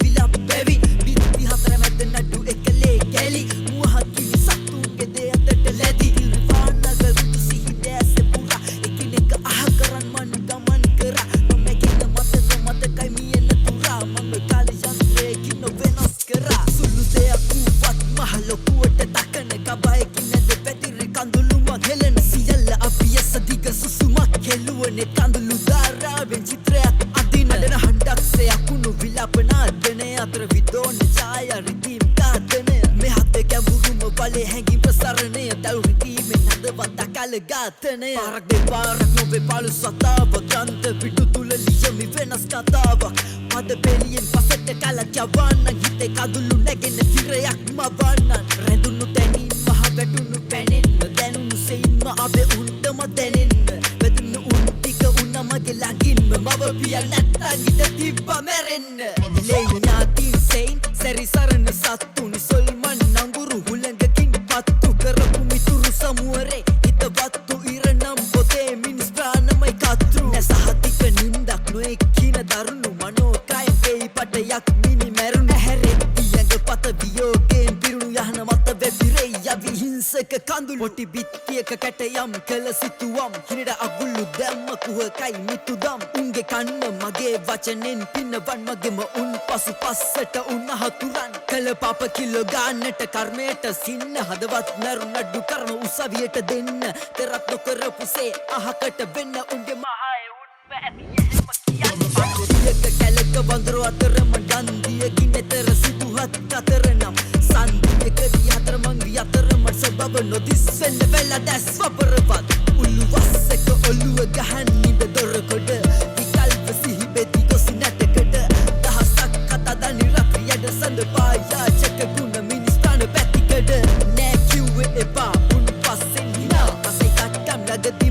විලා බැවි බිත්ති හතර මැද නඩු එකලේ ගැලි මුවහකිලි සතුන්ගේ දේ අතට ලැදි වානග රුදු සිහි දැස පුරා එකිනෙක අහ කරන් මන් ගමන් කරා මම කියන මතකයි මියන තුරා මම කාලේ යන්ත්‍රයකින් වෙනස් කරා සුළු දෙයක් වුවත් මහ ලොකුවට තකන කබයකින් නැද පැතිරි කඳුළුමක් හෙලන සියල්ල අපියස දිග සුසුමක් හෙළුවනේ කඳුළු ධාරාවෙන් චිත්‍රයක් අදින අඩන හඬක්සේ අකුණු විලාපනාදනය අතර විදෝන ඡාය රිදීම් ඝාතනය මේ හතේ ගැඹුරුම බලේ හැඟීම් ප්‍රසරණය දළු රිදීමෙන් හදවත් අකල ඝාතනය පාරක් දෙපාරක් නොවේ පාළු සතාව ග්‍රන්ථ පිටු තුල ලියමි වෙනස් කතාවක් පද පෙළියෙන් පසට කලක් යවන්නන් හිතේ කඳුළු නැගෙන තිරයක් මවන්නන් රැඳුණු තැනින් මහ වැටුණු පැනෙන්න දැනුණු සෙයින්ම අබේ උන්ටම දැනෙන්න වැදුණු උන් ටික උන්න මගේ ළඟින්ම මව පියල් නැත්තන් ඉඳ තිබ්බා මැරෙන්න ලේඥාතින් සෙයින් සැරිසරන සත්තුන් සොල්මන් නඟුරු හුළඟකින් පත්තු කරපු මිතුරු සමුවරේ හිතවත්තු ඉරනම් පොතේ මිනිස් ප්‍රාණමයි කතෘ නැසහතික නින්දක් නොයෙක් කින දරුණු මනෝකය වෙයි පටයක් මිනි මැරුණ හැරෙද්දි ඇඟ පත වියෝගයෙන් පිරුණු යහන මත වෙපිරෙයි යවි හිංසක කඳුළු පොටි බිත්තියක කැටයම් කළ සිතුවම් හිනට අගුල්ලු දැම්ම කුහකයි මිතුදම් උන්ගේ කන්න මගේ වචනෙන් පින්නවන් මගෙම උන් පසු පස්සට උන්න හතුරන් කළ පාප කිලෝ ගාන්නට කර්මයට සින්න හදවත් නරු නඩු කරන උසවියට දෙන්න තරත් නොකරපු සේ අහකට වෙන්න උන්ගේ මහාය උන්ම ඇතියෙම කැලක බඳුරු අතරම ගන්දියකින් එතර සිදුහත් අතර නම් සන්දියකදී හතර මංගි අතරම සබබ නොදිස් වෙන්න වෙලා දැස් වපරවත් උල්වස්සක ඔළුව ගහන් නිබ දොරකොඩ විකල්ප සිහි බෙදි ගොසි නැටකඩ දහසක් කතා දනි රත්රියඩ සඳ පායාචක ගුණ මිනිස් ප්‍රාණ පැතිකඩ නෑ කිව්වේ එපා උන් පස්සෙන් හිනා අසයි කට්ටම් ලගති